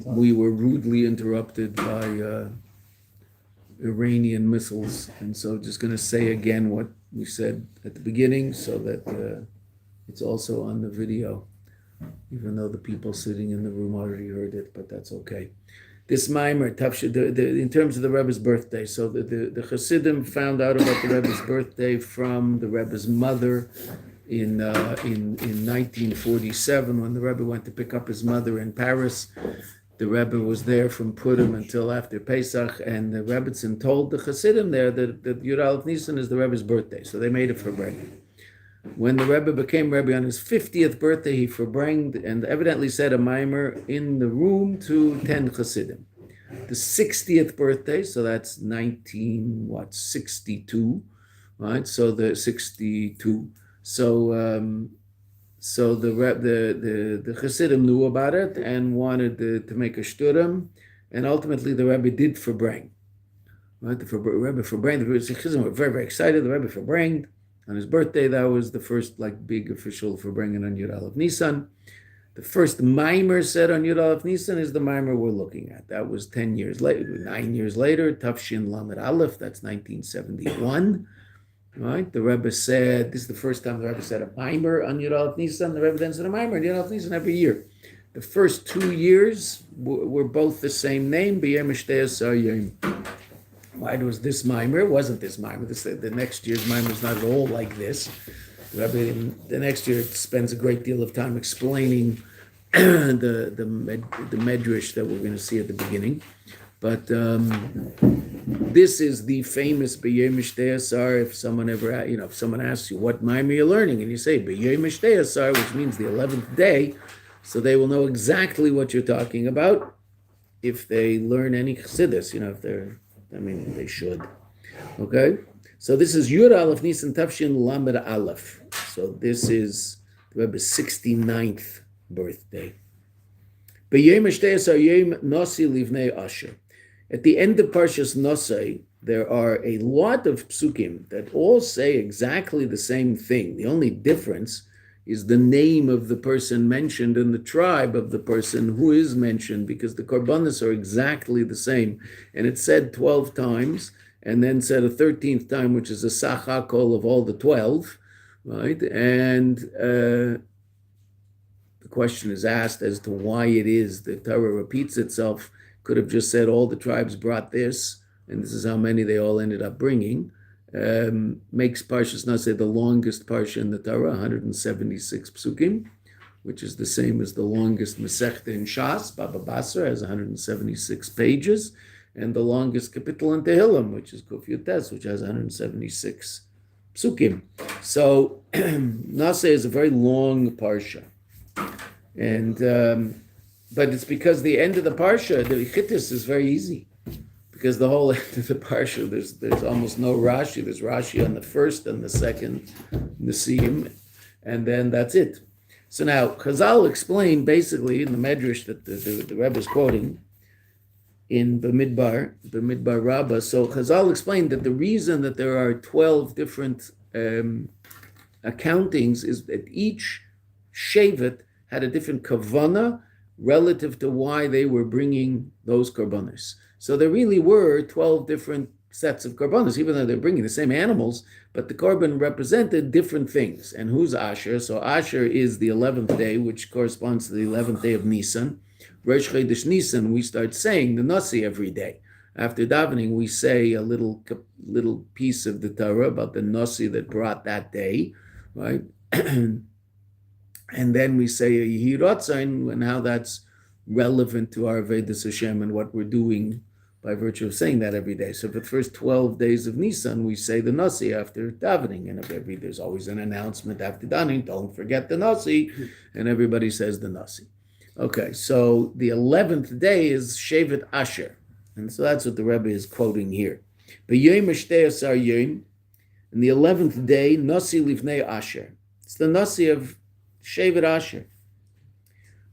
we were rudely interrupted by Iranian missiles, and so just going to say again what we said at the beginning, so that it's also on the video, even though the people sitting in the room already heard it, but that's okay. This Maimer, in terms of the Rebbe's birthday, so the Hasidim found out about the Rebbe's birthday from the Rebbe's mother in 1947, when the Rebbe went to pick up his mother in Paris. The Rebbe was there from Purim until after Pesach, and the Rebbetzin told the Hasidim there that Yud Aleph Nisan is the Rebbe's birthday, so they made it for Rebbe. When the Rebbe became Rebbe on his 50th birthday, he forbranged and evidently said a mimer in the room to 10 Hasidim. The 60th birthday, so that's 62, right? So the 62. So the Hasidim knew about it and wanted to make a shturim, and ultimately the Rebbe did forbrang. Right? The Rebbe forbranged. The Hasidim were very, very excited. The Rebbe forbranged. On his birthday, that was the first big official for bringing on Yud Aleph Nisan. The first mimer said on Yud Aleph Nisan is the mimer we're looking at. That was 9 years later, Tafshin Lamed Aleph, that's 1971. Right? The Rebbe said, this is the first time the Rebbe said a mimer on Yud Aleph Nisan. The Rebbe then said a mimer on Yud Aleph Nisan every year. The first 2 years were both the same name, Bayom ashtei asar yom. Why was this mimer? It wasn't this mimer. The next year's mimer is not at all like this. The next year spends a great deal of time explaining the medrash that we're going to see at the beginning. But this is the famous Bayom ashtei asar. If someone if someone asks you what mimer you're learning, and you say Bayom ashtei asar, which means the 11th day, so they will know exactly what you're talking about if they learn any chassidus. They should. Okay? So this is Yud Aleph Nisan Tafshin Lamed Aleph. So this is the Rebbe's 69th birthday. Bayom ashtei asar yom Nasi Livnei Asher. At the end of Parshas Nosai, there are a lot of psukim that all say exactly the same thing. The only difference is the name of the person mentioned and the tribe of the person who is mentioned, because the korbanos are exactly the same. And it's said 12 times, and then said a 13th time, which is a sachakol of all the 12, right? And the question is asked as to why it is the Torah repeats itself. Could have just said all the tribes brought this, and this is how many they all ended up bringing. Makes Parshas Nosai the longest parsha in the Torah, 176 psukim, which is the same as the longest Masechta in Shas. Baba Basra has 176 pages, and the longest kapitel in Tehillim, which is Kuf Yutes, which has 176 psukim. So Nosai is a very long parsha, and but it's because the end of the parsha, the Chittis, is very easy. Because the whole end of the parsha, there's almost no Rashi. There's Rashi on the first and the second Nesim, and then that's it. So now, Chazal explained basically in the Medrash that the Rebbe is quoting in Bamidbar Rabbah. So Chazal explained that the reason that there are 12 different accountings is that each Shevet had a different kavana relative to why they were bringing those korbanos. So there really were 12 different sets of korbanos, even though they're bringing the same animals, but the korban represented different things. And who's Asher? So Asher is the 11th day, which corresponds to the 11th day of Nisan. Rosh Chodesh Nisan, we start saying the Nasi every day. After davening, we say a little piece of the Torah about the Nasi that brought that day, right? And then we say a Yehi Ratzain, and how that's relevant to our Vedas Hashem and what we're doing by virtue of saying that every day. So for the first 12 days of Nisan, we say the Nasi after davening, and there's always an announcement after davening, don't forget the Nasi, and everybody says the Nasi. Okay, so the 11th day is Shevet Asher, and so that's what the Rebbe is quoting here. Bayom ashtei asar yom, and the 11th day, Nasi Livnei Asher. It's the Nasi of Shevet Asher.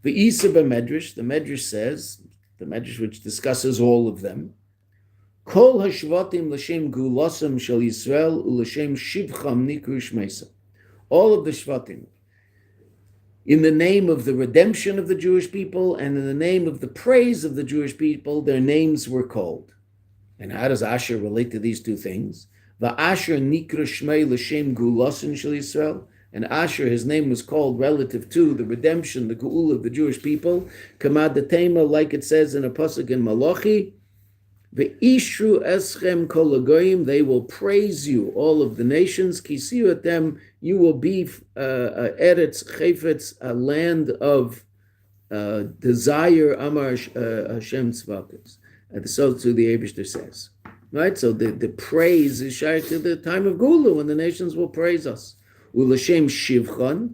The Isa b'Medrash, the Medrash says, the Medrash which discusses all of them, Kol hashvatim l'shem gulasam shel Yisrael u'l'shem shivcham nikru shmeisa. All of the shvatim, In the name of the redemption of the Jewish people and in the name of the praise of the Jewish people, their names were called. And how does Asher relate to these two things? Asher nikra shmei l'shem gulasin shel Yisrael. And Asher, his name was called relative to the redemption, the geul of the Jewish people. Kamad detema, like it says in a pasuk in Malachi, ve'ishru eschem kol hagoyim, they will praise you, all of the nations. Kisiu at them, you will be eretz chayfetz, a land of desire. Amar Hashem tzvakos. And so to the Eibishter says, right? So the praise is shy to the time of Gula when the nations will praise us. U'lashem shivchan,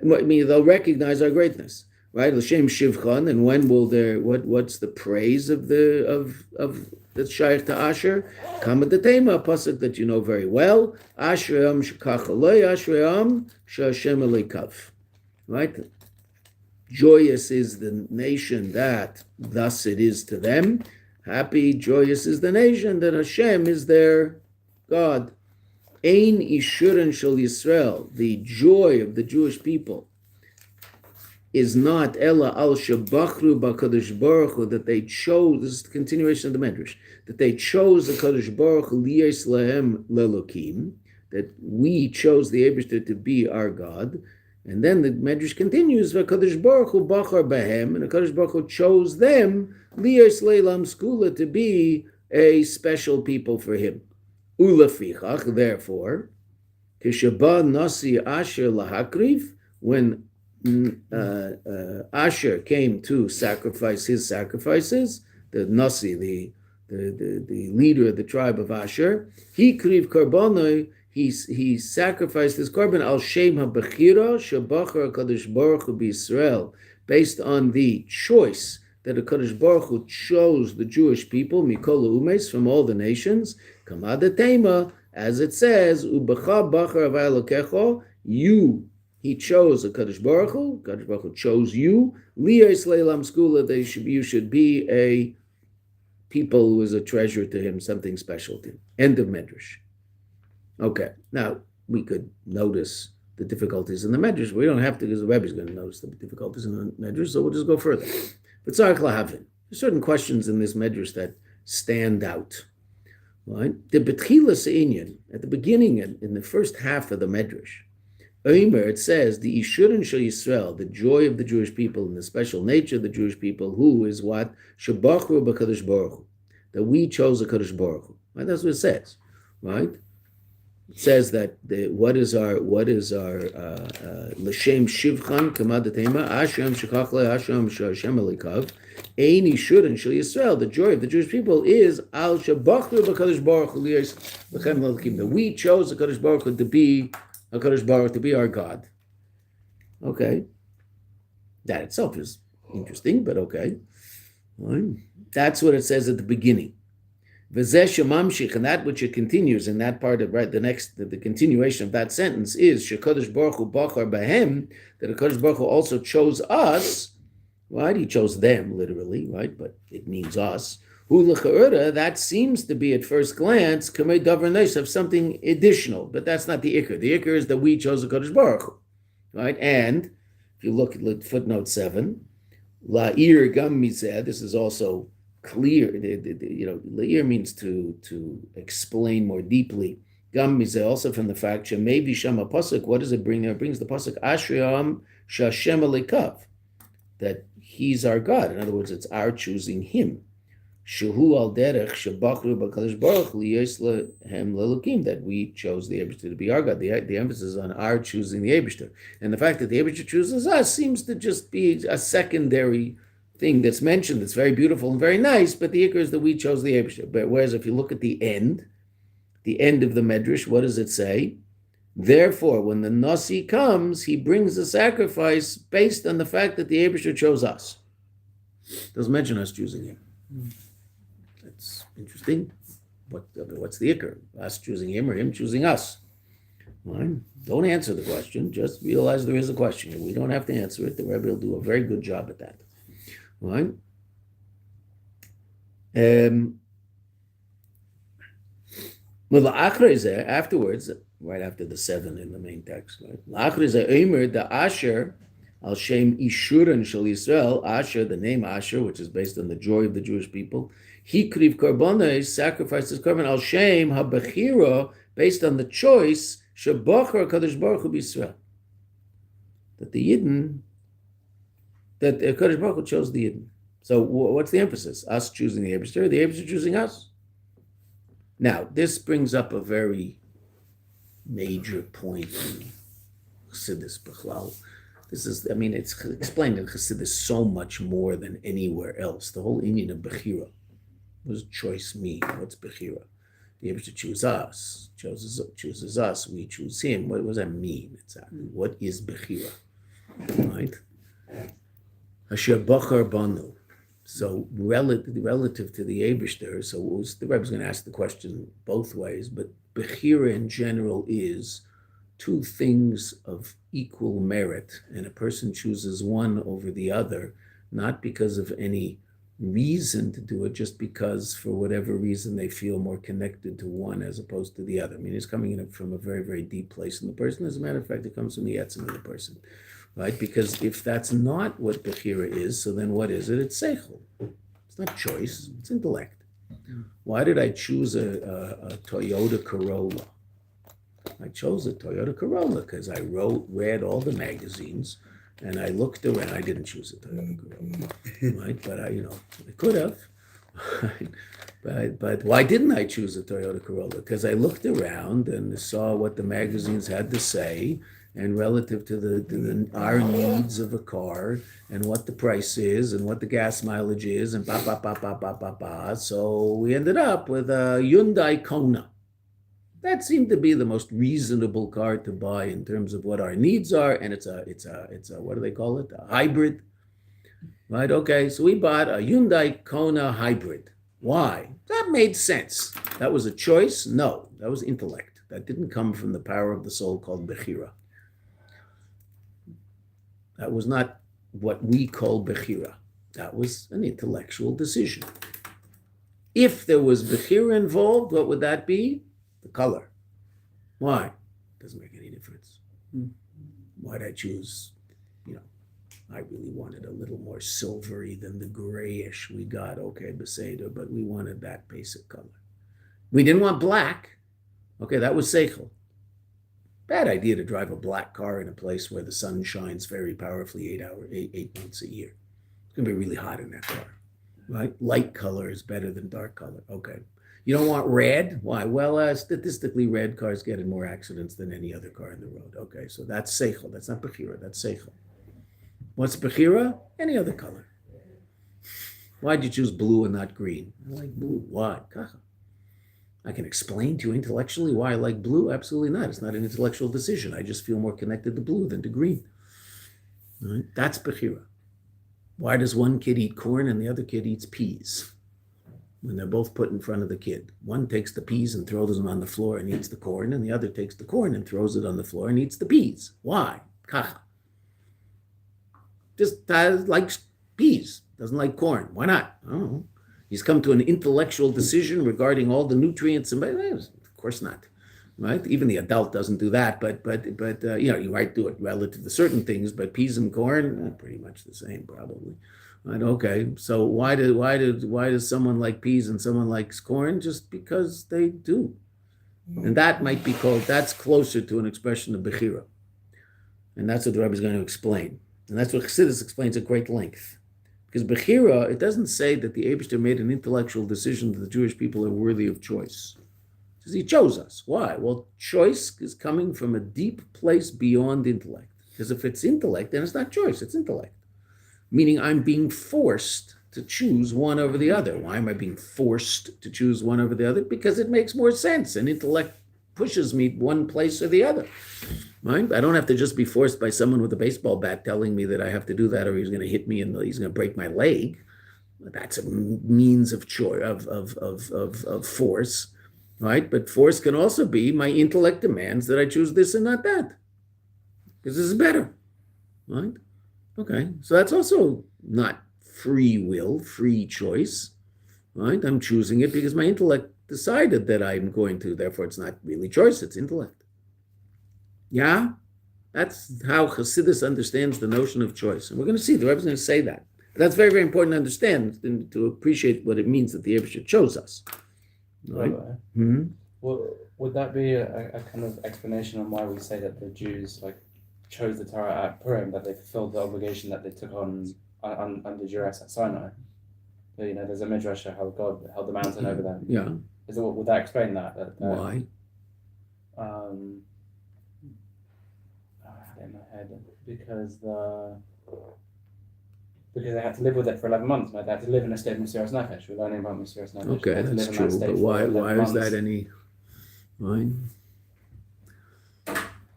I mean, they'll recognize our greatness, right? L'shem shivchan, and when will there? What's the praise of that's shaykh to Asher? Kama detema, a pasuk that you know very well. Ashrayam shekach alei, Ashrayam she'Hashem aleikav, right? Joyous is the nation that thus it is to them. Happy, joyous is the nation that Hashem is their God. Ein ishurin shel Yisrael, the joy of the Jewish people, is not ella al shabachru b'kadosh baruch hu, that they chose. This is the continuation of the Medrash, that they chose the Kadosh Baruch Hu liyos lahem lelokim, that we chose the Eibishter to be our God. And then the Medrash continues, v'kadosh baruch hu bachar bahem, and the Kadosh Baruch Hu chose them liyos leilam skula, to be a special people for Him. Ulafichach, therefore, Kishaba Nasi Asher Lahakriv, when Asher came to sacrifice his sacrifices, the Nasi, the leader of the tribe of Asher, he kriv karbonoi, he sacrificed his korban al shem habechira shabachar Kadosh Baruch Hu b'Yisrael, based on the choice that the Kadosh Baruch Hu chose the Jewish people, mikol umes, from all the nations, kamad tema, as it says, ubecha bachar avay lokecho, you, he chose the Kadosh Baruch Hu chose you, liyos leilam skula, you should be a people who is a treasure to Him, something special to Him. End of Medrash. Okay, now we could notice the difficulties in the Medrash. We don't have to, because the Rebbe is going to notice the difficulties in the Medrash, so we'll just go further. But tzarich lahavin, there's certain questions in this Medrash that stand out. Right? The betchilas inyan, at the beginning, in the first half of the Medrash, Omer, it says, the Ishurin Shel Yisrael, the joy of the Jewish people and the special nature of the Jewish people, who is what? Shabachru b'Kadosh Baruch Hu, that we chose the Kadosh Baruch Hu. Right? That's what it says, right? It says that what is our l'shem shivchan kamadetema Hashem shekachle Hashem she'Hashem elikav ein Ishurin Shel Yisrael, the joy of the Jewish people is al shabachru b'Kadosh Baruch Hu liyos l'chem l'elikim, that we chose the Kadosh Baruch Hu to be HaKadosh Baruch to be our God. Okay. That itself is interesting, but okay. Right. That's what it says at the beginning. V'zeh shemamshich, and that which it continues in that part of, right, the continuation of that sentence is shekadosh Baruch Hu bachar bahem, that HaKadosh Baruch Hu also chose us, right? He chose them, literally, right? But it means us. That seems to be at first glance kamei davar neis, of something additional, but that's not the ikar. The ikar is that we chose the Kadosh Baruch Hu, right? And if you look at footnote 7, la'ir gam mizeh, this is also clear. La'ir means to explain more deeply. Gam mizeh, also from the fact maybe shama pasuk. What does it bring there? It brings the pasuk Ashrayam she'Hashem aleikav, that He's our God. In other words, it's our choosing Him. Shehu al derech shebachru b'Kadosh Baruch liyos lehem lelokim, that we chose the Eibishter to be our God. The emphasis is on our choosing the Eibishter, and the fact that the Eibishter chooses us seems to just be a secondary thing that's mentioned. That's very beautiful and very nice, but the ikar is that we chose the Eibishter. But whereas if you look at the end of the Medrash, what does it say? Therefore, when the Nasi comes, he brings the sacrifice based on the fact that the Eibishter chose us. Doesn't mention us choosing Him. That's interesting. What's the ikar? Us choosing Him or Him choosing us? Right? Don't answer the question. Just realize there is a question. We don't have to answer it. The Rebbe will do a very good job at that. Right? Afterwards, right after the 7 in the main text, right? The Asher, Al Shem Ishuran Shal Yisrael, Asher, the name Asher, which is based on the joy of the Jewish people. Hikriv Korbanos, sacrifices korban, Al Shem HaBechira, based on the choice, Shebachar Kadosh Baruch Hu B'Yisrael. That the Yidden, that Kadosh Baruch Hu chose the Yidden. So what's the emphasis? Us choosing the Eibishter choosing us. Now, this brings up a very major point in Chassidus Bechlal. This is, it's explained in Chassidus so much more than anywhere else. The whole Indian of Bechira. What does choice mean? What's Bechira? The Eibishter chooses us, we choose him. What does that mean exactly? What is Bechira? Right? Asher Bachar Banu. So relative to the Eibishter, so the Rebbe is going to ask the question both ways, but Bechira in general is two things of equal merit, and a person chooses one over the other, not because of any reason to do it, just because for whatever reason they feel more connected to one as opposed to the other. It's coming in from a very, very deep place in the person. As a matter of fact, it comes from the etzem of the person. Right? Because if that's not what Bechira is, so then what is it? It's seichel. It's not choice, it's intellect. Why did I choose a Toyota Corolla? I chose a Toyota Corolla because I read all the magazines and I looked around. I didn't choose a Toyota Corolla, right? But I could have. But why didn't I choose a Toyota Corolla? Because I looked around and saw what the magazines had to say, and relative to our needs of a car and what the price is and what the gas mileage is and So we ended up with a Hyundai Kona. That seemed to be the most reasonable car to buy in terms of what our needs are, and it's a what do they call it? A hybrid, right? Okay, so we bought a Hyundai Kona hybrid. Why? That made sense. That was a choice? No, that was intellect. That didn't come from the power of the soul called Bechira. That was not what we call Bechira. That was an intellectual decision. If there was Bechira involved, what would that be? The color. Why? Doesn't make any difference. Why'd I choose, I really wanted a little more silvery than the grayish we got, okay, Beseda, but we wanted that basic color. We didn't want black. Okay, that was seichel. Bad idea to drive a black car in a place where the sun shines very powerfully 8 months a year. It's going to be really hot in that car, right? Light color is better than dark color. Okay. You don't want red? Why? Well, statistically, red cars get in more accidents than any other car on the road. Okay, so that's seichel. That's not Bechira. That's seichel. What's Bechira? Any other color. Why'd you choose blue and not green? I like blue. Why? Kacha. I can explain to you intellectually why I like blue. Absolutely not. It's not an intellectual decision. I just feel more connected to blue than to green. Right? That's Bechira. Why does one kid eat corn and the other kid eats peas? When they're both put in front of the kid. One takes the peas and throws them on the floor and eats the corn, and the other takes the corn and throws it on the floor and eats the peas. Why? Kacha. Just likes peas, doesn't like corn. Why not? I don't know. He's come to an intellectual decision regarding all the nutrients, and of course not, right? Even the adult doesn't do that, but you might do it relative to certain things, but peas and corn, pretty much the same, probably. Right? Okay, so why does someone like peas and someone likes corn? Just because they do, and that might be called. That's closer to an expression of bechira, and that's what the Rebbe is going to explain, and that's what Chassidus explains at great length. Because Bechira, it doesn't say that the Eibishter made an intellectual decision that the Jewish people are worthy of choice. Because he chose us. Why? Well, choice is coming from a deep place beyond intellect. Because if it's intellect, then it's not choice, it's intellect. Meaning I'm being forced to choose one over the other. Why am I being forced to choose one over the other? Because it makes more sense, and intellect pushes me one place or the other. Right? I don't have to just be forced by someone with a baseball bat telling me that I have to do that, or he's going to hit me and he's going to break my leg. That's a means of choice of force, right? But force can also be my intellect demands that I choose this and not that, because this is better, right? Okay, so that's also not free will, free choice, right? I'm choosing it because my intellect decided that I'm going to. Therefore, it's not really choice; it's intellect. Yeah, That's how Hasidus understands the notion of choice. And we're going to see, the Rebbe is going to say that. That's very, very important to understand and to appreciate what it means that the Rebbe chose us. Right? Mm-hmm. Well, would that be a kind of explanation on why we say that the Jews chose the Torah at Purim, that they fulfilled the obligation that they took on under duress at Sinai? There's a midrash how God held the mountain over them. Yeah. Would that explain that? Why? I had it in my head because they had to live with it for 11 months. They had to live in a state of Mesiras Nefesh. We're learning about Mesiras Nefesh. Okay, that's true. But why is that any? Right?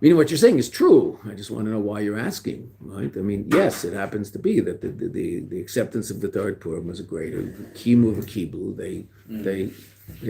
Meaning what you're saying is true. I just want to know why you're asking, right? I mean, yes, it happens to be that the acceptance of the third Purim was a greater kimu v'kiblu. They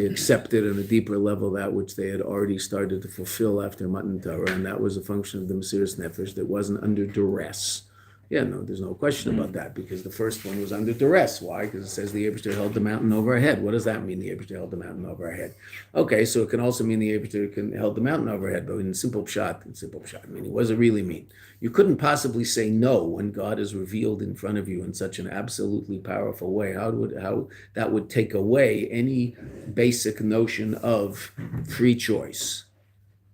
accepted on a deeper level that which they had already started to fulfill after Matan Torah, and that was a function of the Mesiras Nefesh that wasn't under duress. Yeah, no, there's no question about that, because the first one was under duress. Why? Because it says the Eibishter held the mountain over our head. What does that mean, the Eibishter held the mountain over our head? Okay, so it can also mean the Eibishter held the mountain over our head, but in simple pshat, I mean, what does it really mean? You couldn't possibly say no when God is revealed in front of you in such an absolutely powerful way. How that would take away any basic notion of free choice?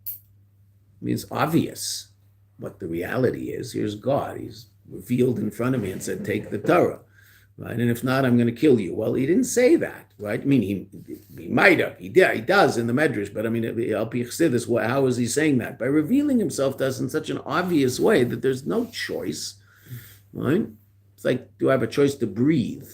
I mean, it's obvious what the reality is. Here's God. He's revealed in front of me and said, take the Torah, right? And if not, I'm going to kill you. Well, he didn't say that, right? I mean, he might have. He does in the Medrash, but I mean, Al Pi Chassidus, how is he saying that? By revealing himself to us in such an obvious way that there's no choice, right? It's like, do I have a choice to breathe,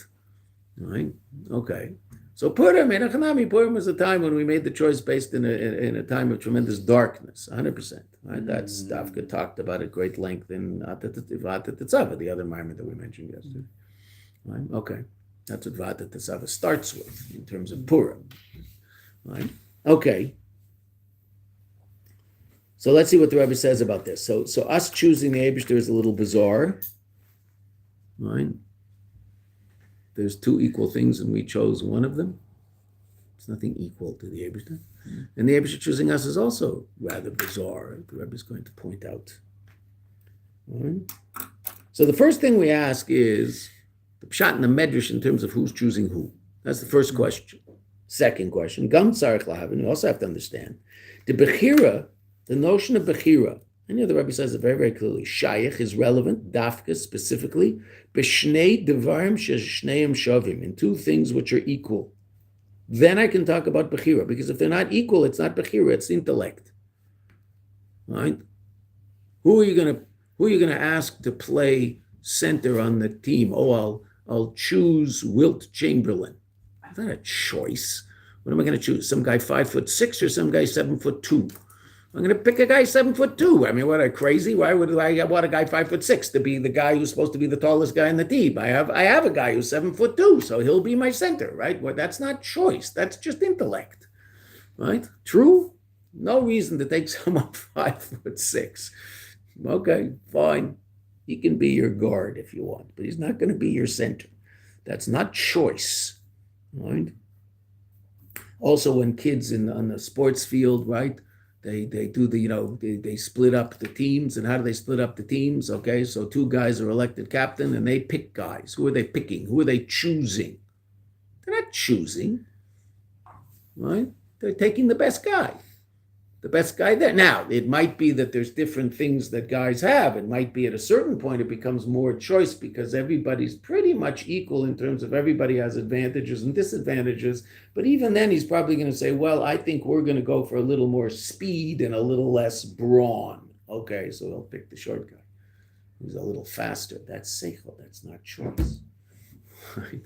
right? Okay. So Purim was a time when we made the choice based in a time of tremendous darkness, 100%. Right? That's Dafka talked about at great length in Vatat Tetzaveh, the other Maimon that we mentioned yesterday. Right? Okay, that's what Vatat Tetzaveh starts with in terms of Purim. Right? Okay. So let's see what the Rebbe says about this. So us choosing the Eibishter is a little bizarre. Right? There's two equal things, and we chose one of them. It's nothing equal to the Eibishter. And the Eibishter choosing us is also rather bizarre, the Rebbe is going to point out. Right? So the first thing we ask is the pshat and the medrash in terms of who's choosing who. That's the first question. Second question, Gam Tzarech Lahavin, you also have to understand, the Bechira, the notion of Bechira, and the Rebbe says it very, very clearly, Shayach is relevant, Dafka specifically, B'shnei Devarim Sheshneim Shavim, in two things which are equal. Then I can talk about Bechira, because if they're not equal, it's not Bechira, it's intellect. Right? Who are you gonna ask to play center on the team? Oh, I'll choose Wilt Chamberlain. Is that a choice? What am I going to choose? Some guy 5'6" or some guy 7'2"? I'm going to pick a guy 7'2". I mean, what, are crazy? Why would I want a guy 5'6" to be the guy who's supposed to be the tallest guy in the team? I have a guy who's 7'2", so he'll be my center, right? Well, that's not choice. That's just intellect, right? True? No reason to take someone 5'6". Okay, fine. He can be your guard if you want, but he's not going to be your center. That's not choice, right? Also, when kids on the sports field, right? They do they split up the teams. And how do they split up the teams? Okay, so two guys are elected captain and they pick guys. Who are they picking? Who are they choosing? They're not choosing, right? They're taking the best guy. The best guy there. Now, it might be that there's different things that guys have. It might be at a certain point it becomes more choice because everybody's pretty much equal in terms of everybody has advantages and disadvantages. But even then, he's probably going to say, well, I think we're going to go for a little more speed and a little less brawn. Okay, so they'll pick the short guy who's a little faster. That's seichel. That's not choice. Right?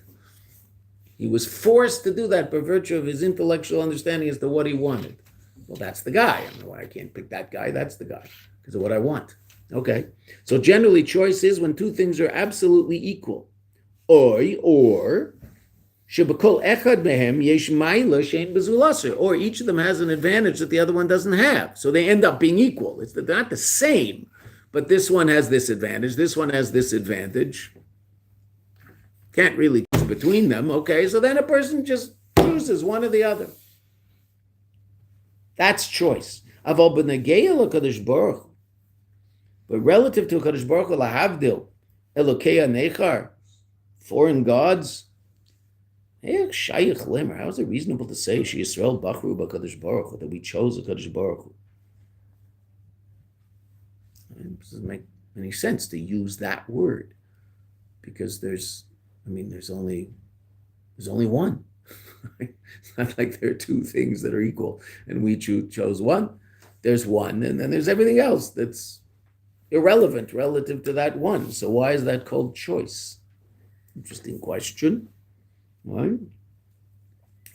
He was forced to do that by virtue of his intellectual understanding as to what he wanted. Well, that's the guy. I don't know why I can't pick that guy. That's the guy because of what I want. Okay. So generally, choice is when two things are absolutely equal. Or each of them has an advantage that the other one doesn't have. So they end up being equal. They're not the same, but this one has this advantage. This one has this advantage. Can't really choose between them. Okay. So then a person just chooses one or the other. That's choice. But when it But relative to Kadosh Baruch Hu, lahavdil, Elokei Nechar, foreign gods, how is it reasonable to say she Yisrael Bachru B'Kadosh Baruch Hu, that we chose a Kadosh Baruch Hu? It doesn't make any sense to use that word, because there's only one. It's not like there are two things that are equal and we chose one. There's one, and then there's everything else that's irrelevant relative to that one. So why is that called choice? Interesting question. Right?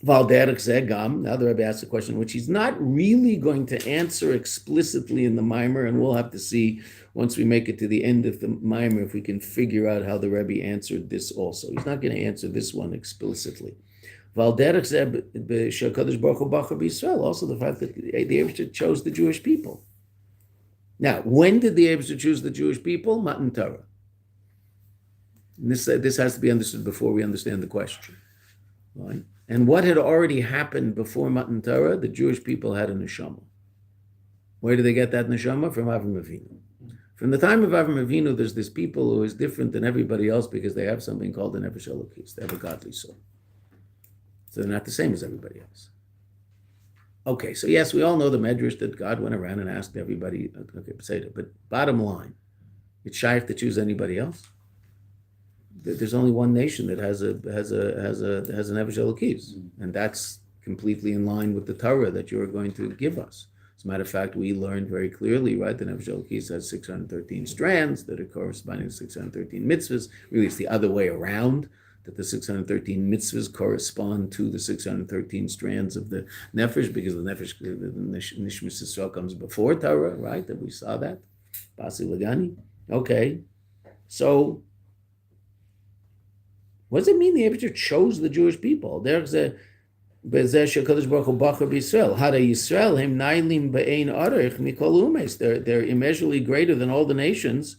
Now the Rebbe asks a question which he's not really going to answer explicitly in the Mimer, and we'll have to see once we make it to the end of the Mimer if we can figure out how the Rebbe answered this also. He's not going to answer this one explicitly. Also the fact that the Eibusher chose the Jewish people. Now, when did the Eibusher choose the Jewish people? Matan Torah. This has to be understood before we understand the question. Right? And what had already happened before Matan Torah? The Jewish people had a neshama. Where did they get that neshama? From Avram Avinu. From the time of Avram Avinu, there's this people who is different than everybody else because they have something called an nefesh elokis. They have a godly soul. So they're not the same as everybody else. Okay, so yes, we all know the medrash that God went around and asked everybody. Okay, Pesach, but bottom line, it's shy to choose anybody else. There's only one nation that has an nefesh elokis, and that's completely in line with the Torah that you are going to give us. As a matter of fact, we learned very clearly, right? The nefesh elokis has 613 strands that are corresponding to 613 mitzvahs. Really, it's the other way around, that the 613 mitzvahs correspond to the 613 strands of the nefesh, because the nishmas Yisrael comes before Torah, right? That we saw that. Basi Lagani. Okay, so what does it mean the Eibusher chose the Jewish people? There's a they're immeasurably greater than all the nations,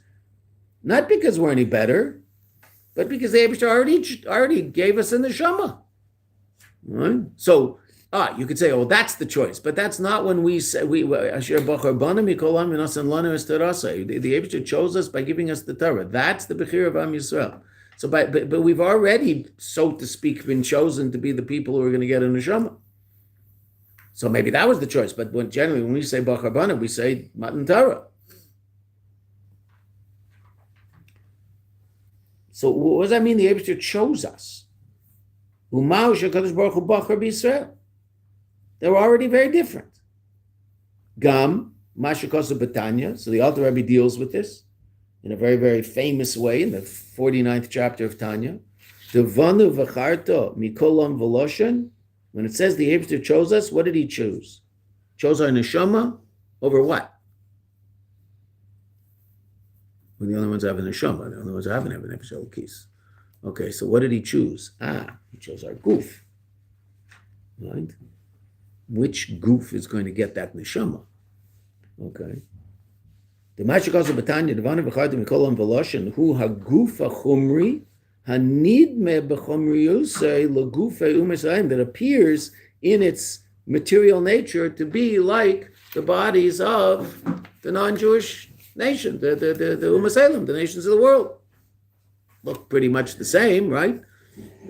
not because we're any better, but because the Eibusher already gave us a neshama. Right? So, you could say, oh, that's the choice, but that's not when we say the Eibusher chose us by giving us the Torah. That's the Bechir of Am Yisrael. So, but we've already, so to speak, been chosen to be the people who are going to get a neshama. So maybe that was the choice. But generally, when we say Bachar Bana, we say Matan Torah. So what does that mean? The Eibusher chose us. They were already very different. Gam Mashikosa Batanya. So the Alter Rebbe deals with this in a very, very famous way in the 49th chapter of Tanya. Devanu v'charto mikolam v'loshen. When it says the Eibusher chose us, what did he choose? Chose our neshama over what? We're the only ones who have a neshama. The only ones who haven't have an nefesh elokis. Okay, so what did he choose? He chose our goof. Right? Which goof is going to get that neshama? Okay. The Mashikosa Batanya, Devanu v'charto mikolam v'loshen, hu haguf hachumri, hanidme b'chumriyusei l'gufei u'misayim, that appears in its material nature to be like the bodies of the non-Jewish nation, the Umasalim, the nations of the world. Look pretty much the same, right?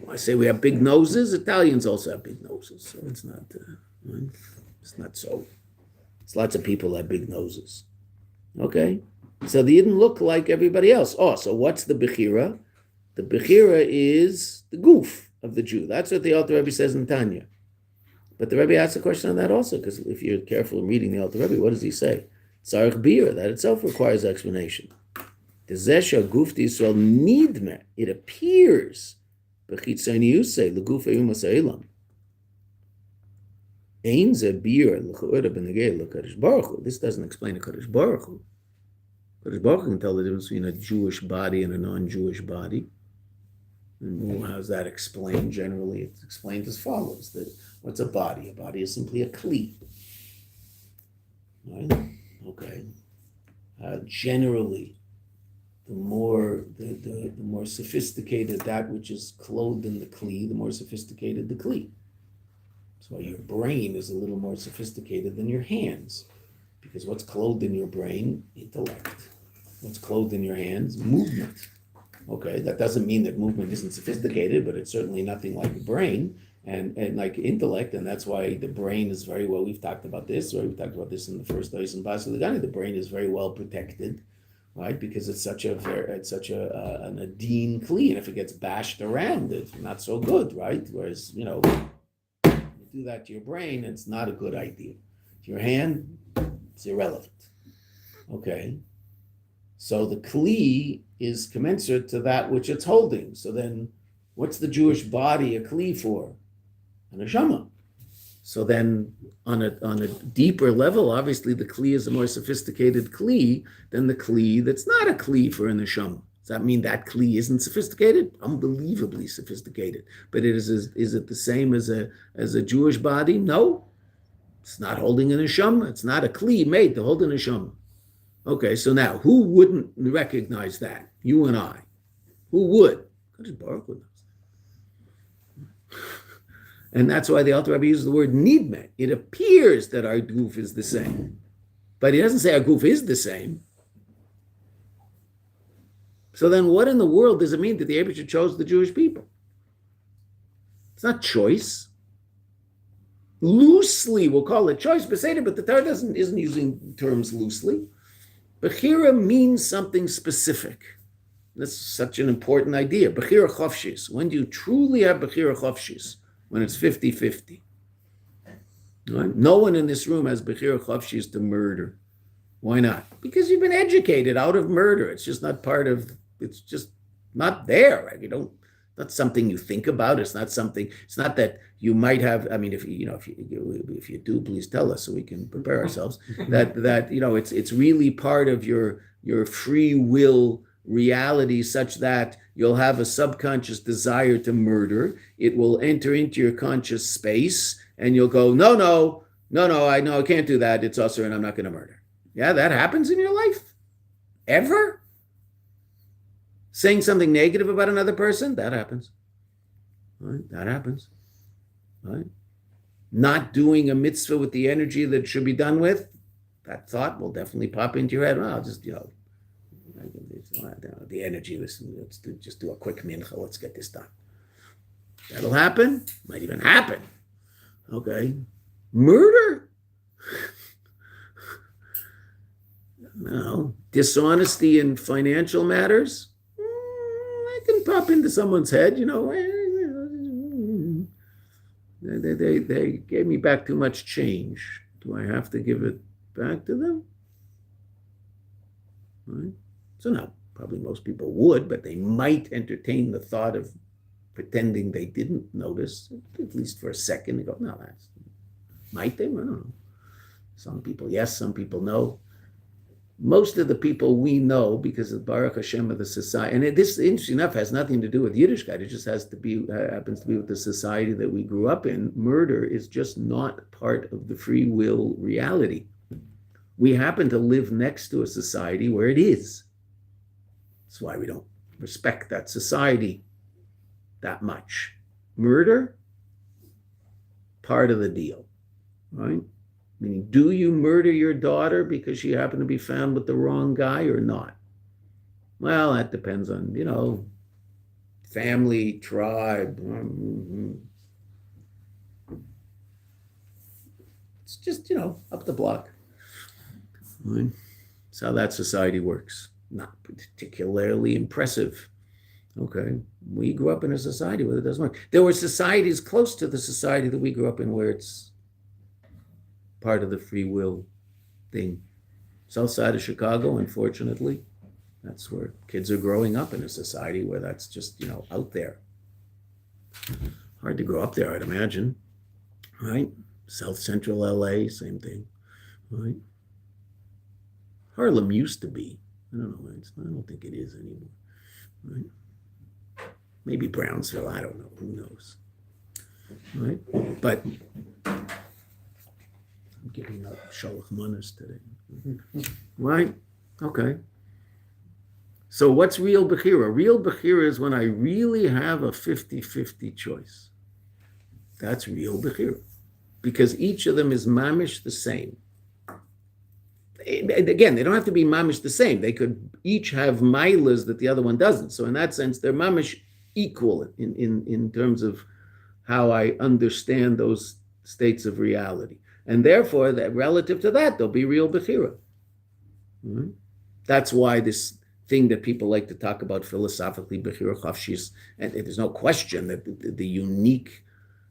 I say we have big noses. Italians also have big noses, so it's not so. It's lots of people have big noses. Okay, so they didn't look like everybody else. Oh, so what's the Bechira? The Bechira is the goof of the Jew. That's what the Alter Rebbe says in Tanya. But the Rebbe asks a question on that also, because if you're careful in reading the Alter Rebbe, what does he say? Tzarich bir, that itself requires explanation. The Zesha Guf Yisrael nidme, it appears, b'chitzoniusei l'gufei u'maseilam. Ein ze bir l'chu'ura b'negei l'kadosh baruch hu. This doesn't explain the Kadosh Baruch Hu. Kadosh Baruch Hu can tell the difference between a Jewish body and a non-Jewish body. And how's that explained? Generally, it's explained as follows: that what's a body? A body is simply a kli. Right? Okay. Generally, the more sophisticated that which is clothed in the kli, the more sophisticated the kli. That's why your brain is a little more sophisticated than your hands, because what's clothed in your brain? Intellect. what's clothed in your hands? Movement. Okay, that doesn't mean that movement isn't sophisticated, but it's certainly nothing like the brain and like intellect, and that's why the brain is very well, we've talked about this, or we've talked about this in the first days in Basilagani, the brain is very well protected, right? Because it's such an adine kli, and if it gets bashed around, it's not so good, right? Whereas, you do that to your brain, it's not a good idea. To your hand, it's irrelevant. Okay. So the kli is commensurate to that which it's holding. So then what's the Jewish body a kli for? A neshama. So then on a deeper level, obviously the kli is a more sophisticated kli than the kli that's not a kli for a neshama. Does that mean that kli isn't sophisticated? Unbelievably sophisticated. But is it the same as a Jewish body? No. It's not holding a neshama. It's not a kli made to hold a neshama. Okay, so now, who wouldn't recognize that? You and I. Who would? Baruch would. And that's why the Alter Rebbe uses the word nidme. It appears that our goof is the same. But he doesn't say our goof is the same. So then what in the world does it mean that the Eibusher chose the Jewish people? It's not choice. Loosely, we'll call it choice, but the Torah isn't using terms loosely. Bechira means something specific. That's such an important idea. Bechira chofshis. When do you truly have Bechira chofshis? When it's 50-50. Right? No one in this room has Bechira chofshis to murder. Why not? Because you've been educated out of murder. It's just not part of, it's just not there. Right? Not something you think about. It's not that you might have, I mean, if you do, please tell us so we can prepare ourselves. that it's really part of your free will reality, such that you'll have a subconscious desire to murder. It will enter into your conscious space and you'll go, no, I can't do that. It's asar and I'm not going to murder. Yeah, that happens in your life. Ever? Saying something negative about another person, that happens. Right? That happens. Right? Not doing a mitzvah with the energy that should be done with, that thought will definitely pop into your head. Well, I'll just, the energy, let's just do a quick mincha, let's get this done. That'll happen. Might even happen. Okay. Murder? No. Dishonesty in financial matters? I can pop into someone's head, They gave me back too much change. Do I have to give it back to them? Right? So no, probably most people would, but they might entertain the thought of pretending they didn't notice, at least for a second. They go, no, might they? I don't know. Some people yes, some people no. Most of the people we know, because of Baruch Hashem of the society, and this, interesting enough, has nothing to do with Yiddishkeit. It just happens to be with the society that we grew up in. Murder is just not part of the free will reality. We happen to live next to a society where it is. That's why we don't respect that society that much. Murder, part of the deal, right? Meaning, do you murder your daughter because she happened to be found with the wrong guy or not? Well, that depends on, family, tribe. It's just, up the block. Right? That's how that society works. Not particularly impressive. Okay. We grew up in a society where it doesn't work. There were societies close to the society that we grew up in where it's part of the free will thing. South side of Chicago, unfortunately, that's where kids are growing up in a society where that's just, out there. Hard to grow up there, I'd imagine. Right? South Central LA, same thing. Right? Harlem used to be. I don't know. I don't think it is anymore. Right? Maybe Brownsville, I don't know. Who knows? Right? But I'm giving up Shalach Manas today. Right? Okay. So what's real Bechira? Real Bechira is when I really have a 50-50 choice. That's real Bechira. Because each of them is mamish the same. Again, they don't have to be mamish the same. They could each have milas that the other one doesn't. So in that sense, they're mamish equal in terms of how I understand those states of reality. And therefore, that relative to that, there'll be real bechira. Mm-hmm. That's why this thing that people like to talk about philosophically, bechira chafshis, and there's no question that the unique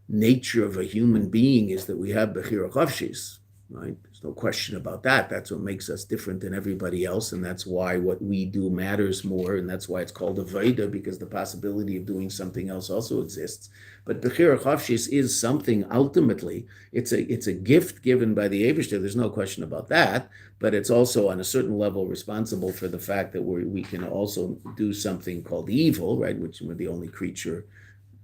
nature of a human being is that we have bechira chafshis, right? There's no question about that. That's what makes us different than everybody else, and that's why what we do matters more, and that's why it's called a vaida, because the possibility of doing something else also exists. But bechira chafshis is something ultimately. It's a gift given by the Eibishter. There's no question about that. But it's also on a certain level responsible for the fact that we can also do something called evil, right? Which we're the only creature,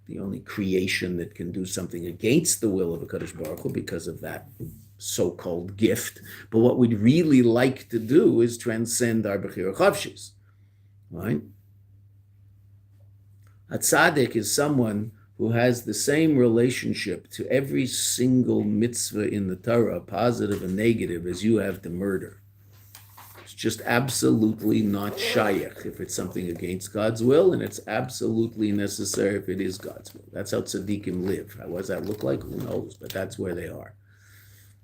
the only creation that can do something against the will of a Kadosh Baruch Hu because of that so-called gift. But what we'd really like to do is transcend our bechira chavshis, right? A tzaddik is someone who has the same relationship to every single mitzvah in the Torah, positive and negative, as you have to murder. It's just absolutely not shayach if it's something against God's will, and it's absolutely necessary if it is God's will. That's how tzaddikim live. What does that look like? Who knows? But that's where they are,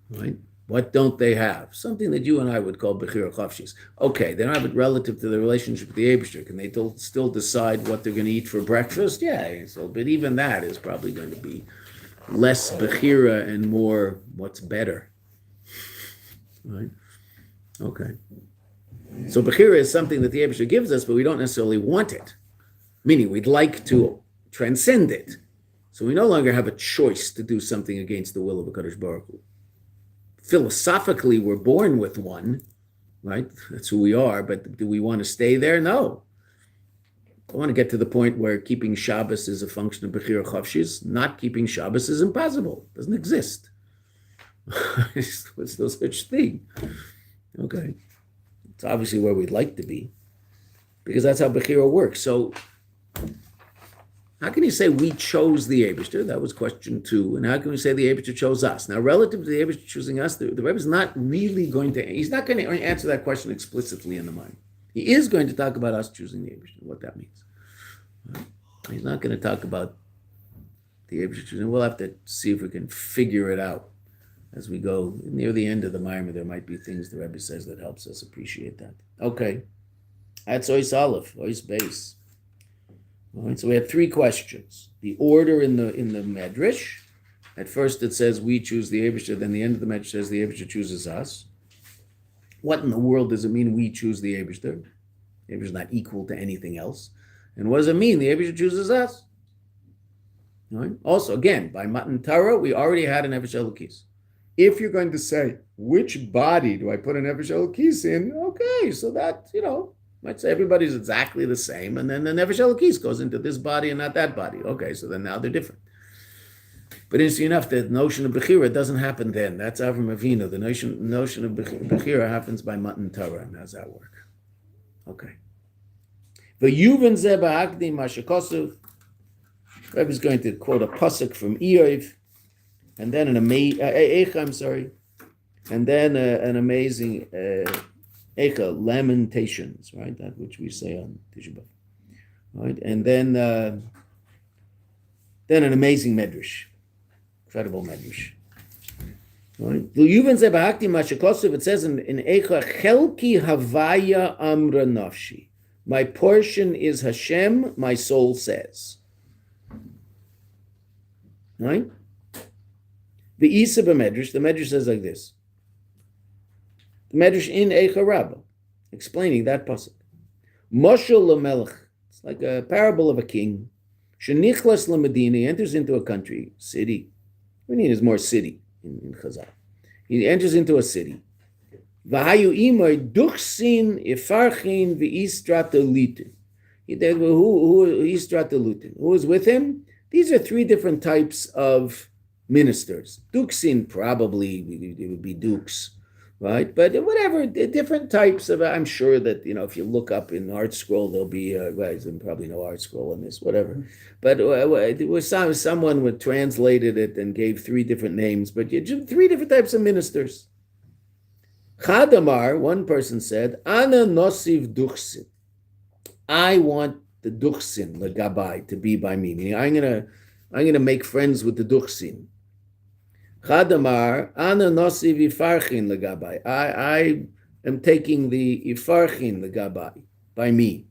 right? What don't they have? Something that you and I would call bechira chavshis. Okay, they don't have it relative to the relationship with the Eibishter. Can they still decide what they're going to eat for breakfast? Yeah, so, but even that is probably going to be less bechira and more what's better. Right? Okay. So bechira is something that the Eibishter gives us, but we don't necessarily want it. Meaning we'd like to transcend it. So we no longer have a choice to do something against the will of a Kadosh Baruch Hu. Philosophically, we're born with one, right? That's who we are, but do we want to stay there? No. I want to get to the point where keeping Shabbos is a function of bechira chavshis. Not keeping Shabbos is impossible. It doesn't exist. There's no such thing. Okay. It's obviously where we'd like to be, because that's how bechira works. So how can you say we chose the Eibishter? That was question 2. And how can we say the Eibishter chose us? Now, relative to the Eibishter choosing us, the Rebbe is not really going to, he's not going to answer that question explicitly in the mind. He is going to talk about us choosing the Eibishter, what that means. He's not going to talk about the Eibishter choosing. We'll have to see if we can figure it out as we go. Near the end of the Maimer, there might be things the Rebbe says that helps us appreciate that. Okay. That's Ois Aleph, Ois Beis. All right, so we had 3 questions. The order in the Medrash. At first it says we choose the Eibishter, then the end of the Medrash says the Eibishter chooses us. What in the world does it mean we choose the Eibishter? The Eibishter is not equal to anything else. And what does it mean the Eibishter chooses us? All right. Also, again, by Matan Torah, we already had an Nefesh Elokis. If you're going to say, which body do I put an Nefesh Elokis in? Okay, so that, might say everybody's exactly the same, and then the Nefesh Elokis goes into this body and not that body. Okay, so then now they're different. But interesting enough, the notion of Bechira doesn't happen then. That's Avram Avinu. The notion of Bechira happens by Matan Torah. And how does that work? Okay. V'yuven zeh ba'akdim mashakosov. Rebbe is going to quote a pasuk from Eov, and then an amazing, and then an amazing Lamentations, right? That which we say on Tisha B'Av, right? And then an amazing medrash, incredible medrash. Right? It says in Eicha, Chelki Havaya Amra Nafshi. My portion is Hashem, my soul says. Right? The Isa b'Medrash, the Medrash says like this. The Medrash in Eicha Rabbah, explaining that pasuk. Moshel lemelech, it's like a parable of a king. Shenichlas lemedina, he enters into a country, city. We need is more city in Chazal. He enters into a city. V'hayu imoy duchsin ifarchin v'istratolutin. Who is with him? These are 3 different types of ministers. Duchsin, probably it would be dukes. Right, but whatever, different types of. I'm sure that if you look up in Art Scroll, there'll be probably no Art Scroll on this, whatever. But it was someone would translated it and gave 3 different names, but 3 different types of ministers. Chadamar, one person said, Ana nosiv duchsin. I want the duchsin, legabai, to be by me. Meaning, I'm gonna make friends with the duchsin. Chadamar, Ana nosiv ifarchin legabai. I am taking the ifarchin legabai, by me.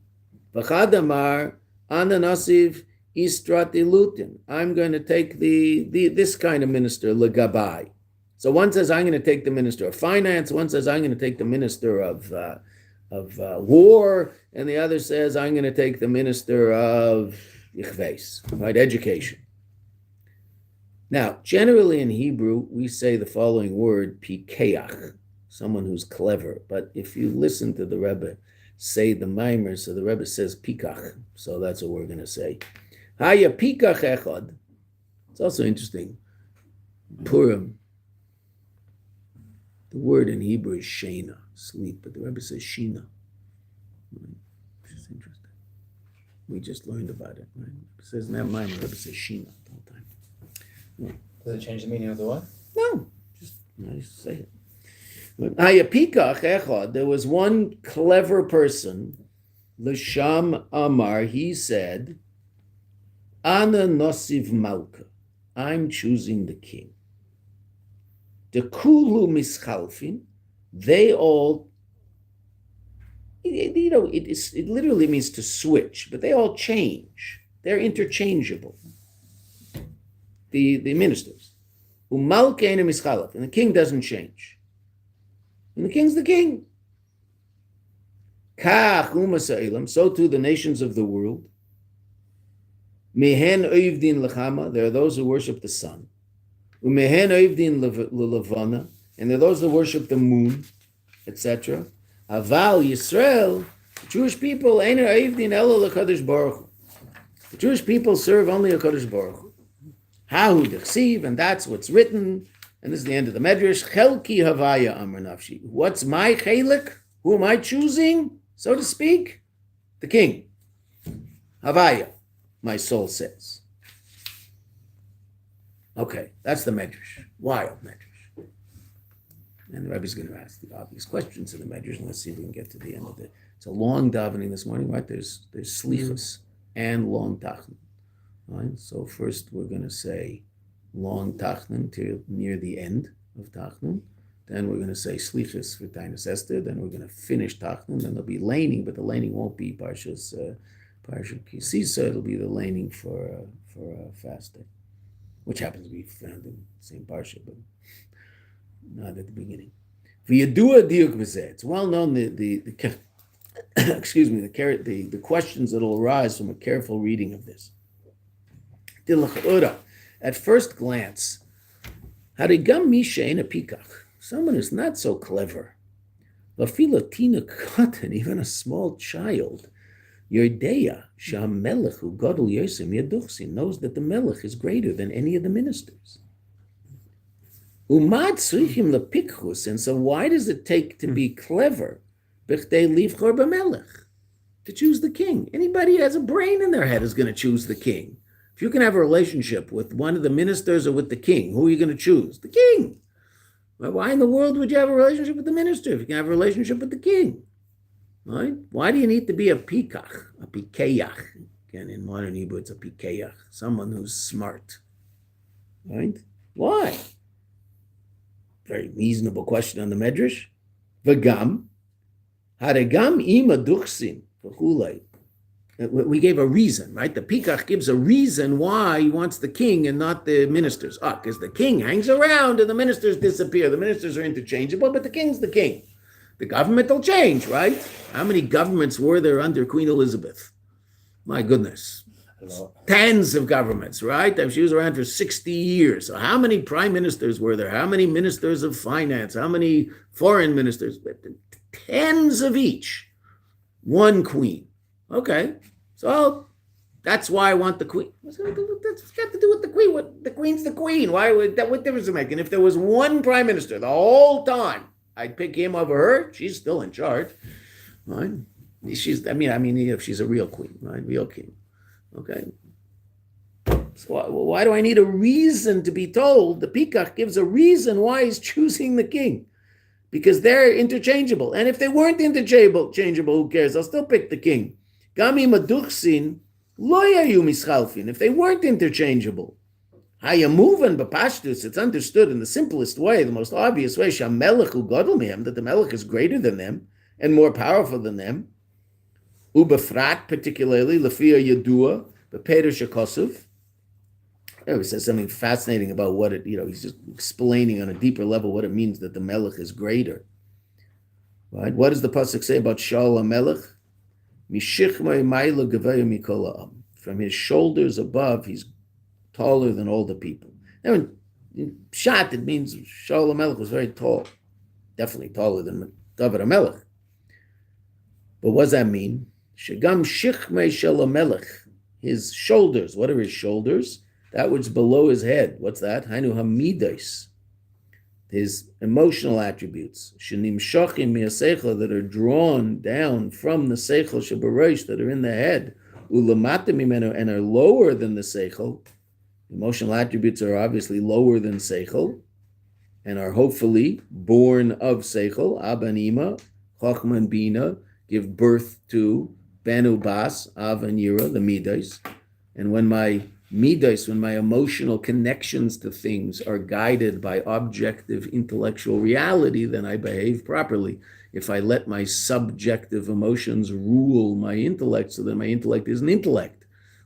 V'chadamar, Ana nosiv istratilutin. I'm going to take this kind of minister, legabai. So one says, I'm going to take the minister of finance. One says, I'm going to take the minister of war. And the other says, I'm going to take the minister of ichves, right, education. Now, generally in Hebrew, we say the following word, pikeach, someone who's clever. But if you listen to the Rebbe say the Maimer, so the Rebbe says pikach. So that's what we're going to say. Haya pikach echad. It's also interesting. Purim. The word in Hebrew is shena, sleep, but the Rebbe says shina. Which is interesting. We just learned about it, right? It says in that Maimer, the Rebbe says shina the whole time. Yeah. Does it change the meaning of the word? No, just I just say it. There was one clever person, L'sham Amar, he said, Ana nosiv malka, I'm choosing the king. The kulu mischalfin, they all, it literally means to switch, but they all change. They're interchangeable. The ministers. Umalka and mischalaf, and the king doesn't change. And the king's the king. Kach umasailam, so too the nations of the world. Mehen oivdin lechama, there are those who worship the sun. Umehen oivdin lelevana, and there are those who worship the moon, etc. Aval Yisrael, the Jewish people, einer oivdin elo lekadosh baruch hu. The Jewish people serve only a Kadosh Baruch Hu. Hahu dechsiv, and that's what's written. And this is the end of the Medrash. Chelki havaya amar nafshi. What's my chelik? Who am I choosing, so to speak? The king. Havaya, my soul says. Okay, that's the Medrash. Wild Medrash. And the Rebbe's going to ask the obvious questions in the Medrash, and let's see if we can get to the end of it. It's a long davening this morning, right? There's slichus and long tachnun. Right? So first we're going to say long tachnun till near the end of tachnun. Then we're going to say slichus for Tainus Esther. Then we're going to finish tachnun. Then there'll be laning, but the laning won't be Parshas Kisisa. It'll be the laning for fasting, which happens to be found in the same parsha, but not at the beginning. V'yadua diuk b'zeh. It's well known the excuse me, the questions that will arise from a careful reading of this. At first glance, harigam mishein a pikach, someone who's not so clever, lafilatina katan, even a small child, Yerdeya shamelech hu gadol yosem yaduchsin, knows that the melech is greater than any of the ministers. Umad tzrichim lepikhus, and so why does it take to be clever? B'chtei livchor b'melech, to choose the king. Anybody who has a brain in their head is going to choose the king. If you can have a relationship with one of the ministers or with the king, who are you going to choose? The king. Well, why in the world would you have a relationship with the minister if you can have a relationship with the king? Right? Why do you need to be a pikach, a pikeach? Again, in modern Hebrew, it's a pikeach, someone who's smart. Right? Why? Very reasonable question on the Medrash. V'gam, haregam ima duchsin, v'chulei. We gave a reason, right? The pikach gives a reason why he wants the king and not the ministers. Because the king hangs around and the ministers disappear. The ministers are interchangeable, but the king's the king. The government will change, right? How many governments were there under Queen Elizabeth? My goodness. Tens of governments, right? She was around for 60 years. So how many prime ministers were there? How many ministers of finance? How many foreign ministers? Tens of each. One queen. Okay. So that's why I want the queen. That's got to do with the queen. The queen's the queen. What difference does it make? And if there was one prime minister the whole time, I'd pick him over her. She's still in charge, right? If she's a real queen, right? Real king. Okay. So why do I need a reason to be told? The pikach gives a reason why he's choosing the king. because they're interchangeable. And if they weren't interchangeable, who cares? I'll still pick the king. Gami maduchsin lo yayu mischalfin. If they weren't interchangeable, hayamuvan b'pashtus, it's understood in the simplest way, the most obvious way, shamelech hu gadol mehem, that the melech is greater than them and more powerful than them. Ubefrat, particularly, lefia yadua, b'perish hakosuv. He says something fascinating about what it, he's just explaining on a deeper level what it means that the melech is greater. Right? What does the pasuk say about Shaul HaMelech? Mishichmei ma'ila gevaya mikol ha'am. From his shoulders above, he's taller than all the people. Now, in Pshat, it means Shaul HaMelech was very tall. Definitely taller than David HaMelech. But what does that mean? Shegam shichmei shel HaMelech. His shoulders, what are his shoulders? That which is below his head. What's that? Hainu hamidos. His emotional attributes. Shenim shochim mi'aseichel, that are drawn down from the seichel shebareish, that are in the head. Ulamata mimenu, and are lower than the seichel. Emotional attributes are obviously lower than seichel, and are hopefully born of seichel. Abanima, chochma and bina, give birth to banu bas, av and yira, the midos. And when my midos, when my emotional connections to things are guided by objective intellectual reality, then I behave properly. If I let my subjective emotions rule my intellect, so then my intellect is an intellect,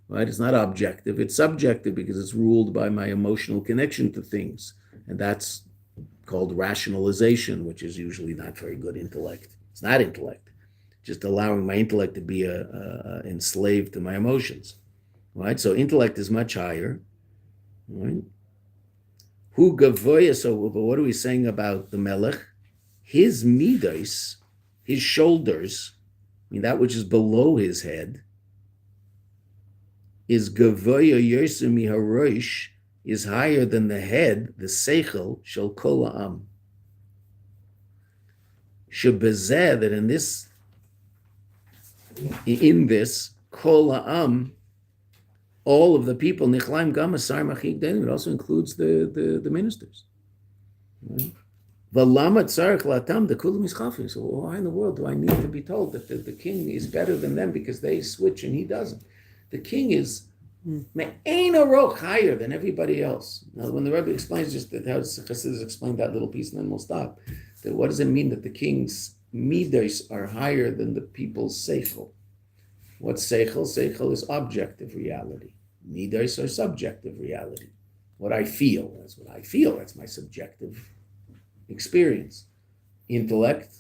right? It's not objective, it's subjective because it's ruled by my emotional connection to things. And that's called rationalization, which is usually not very good intellect. It's not intellect, just allowing my intellect to be enslaved to my emotions. Right, so intellect is much higher. Right? Who gavoya? So, but what are we saying about the melech? His midos, his shoulders, that which is below his head, is gavoya yosem miharosh, is higher than the head, the seichel shel kol ha'am. Shebezeh, that in this kol ha'am, all of the people, Nichlaim Gam Asar Machik Denim, it also includes the ministers. V'lama tzarich latam dekulam ischafim. So why in the world do I need to be told that the king is better than them because they switch and he doesn't? The king is me'ein aroch, higher than everybody else. Now, when the Rebbe explains just that how Chassidus explained that little piece, and then we'll stop. That what does it mean that the king's midos are higher than the people's seichel? What's seichel? Seichel is objective reality. Midos are subjective reality. What I feel, that's what I feel. That's my subjective experience. Intellect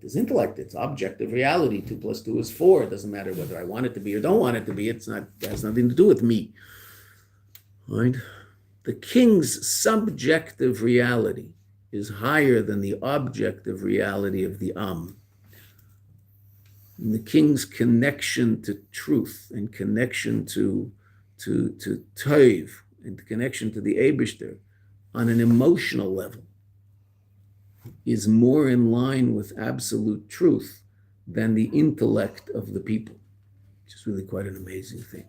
is intellect. It's objective reality. 2 + 2 is 4. It doesn't matter whether I want it to be or don't want it to be. It has nothing to do with me. Right? The king's subjective reality is higher than the objective reality of the Am. And the king's connection to truth and connection to Tov and connection to the Eibishter on an emotional level is more in line with absolute truth than the intellect of the people, which is really quite an amazing thing,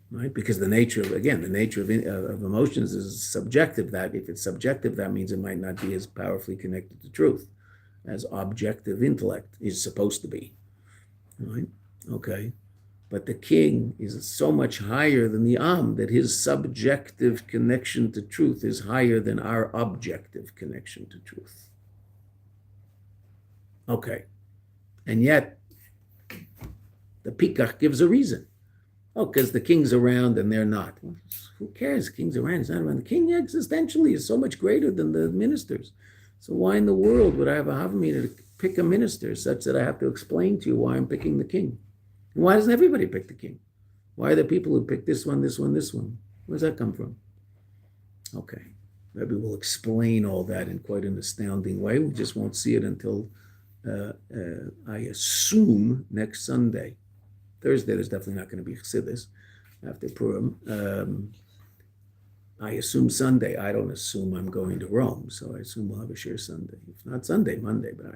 right? Because the nature of emotions is subjective. That if it's subjective, that means it might not be as powerfully connected to truth as objective intellect is supposed to be. Right? Okay. But the king is so much higher than the Am that his subjective connection to truth is higher than our objective connection to truth. Okay. And yet, the Pikach gives a reason. Oh, because the king's around and they're not. Well, who cares? The king's around, he's not around. The king existentially is so much greater than the ministers. So why in the world would I have a Havamina to pick a minister such that I have to explain to you why I'm picking the king? And why doesn't everybody pick the king? Why are there people who pick this one, this one, this one? Where does that come from? Okay, maybe we'll explain all that in quite an astounding way. We just won't see it until, I assume, next Sunday. Thursday, there's definitely not going to be Chassidus after Purim. I assume Sunday. I don't assume I'm going to Rome, so I assume we'll have a share Sunday. If not Sunday, Monday, but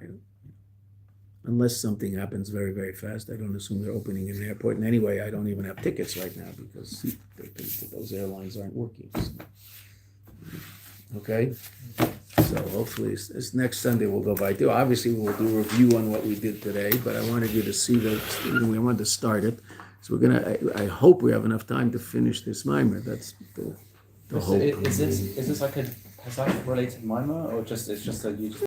unless something happens very, very fast, I don't assume they're opening an airport. And anyway, I don't even have tickets right now because they think that those airlines aren't working. So. Okay? So hopefully this next Sunday we'll go by too. Obviously we'll do a review on what we did today, but I wanted you to see that we wanted to start it. So I hope we have enough time to finish this mimer. That's the hope. Is this like a Pesach related mimer, or it's just a you just